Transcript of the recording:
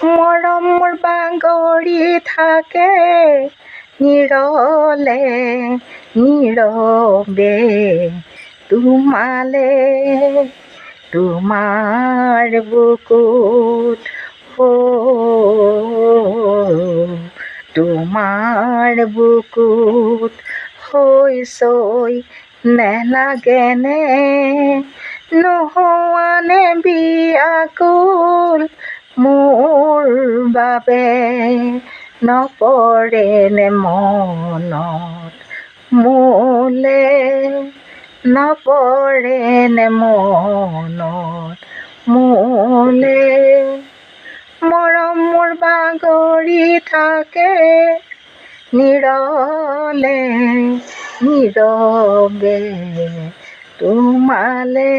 মৰম মোৰ বাগৰি থাকে নীৰলে নীৰৱে তোমালে তোমাৰ বুকুত তোমাৰ বুকুত হৈছই নেলাগেনে নোহোৱানে বিয়াকুল মোৰ বাবে নপৰেনে মনত মোলে নপৰেনে মনত মোলে মৰম মোৰ বাগৰি থাকে নীৰলে নীৰৱে তোমালে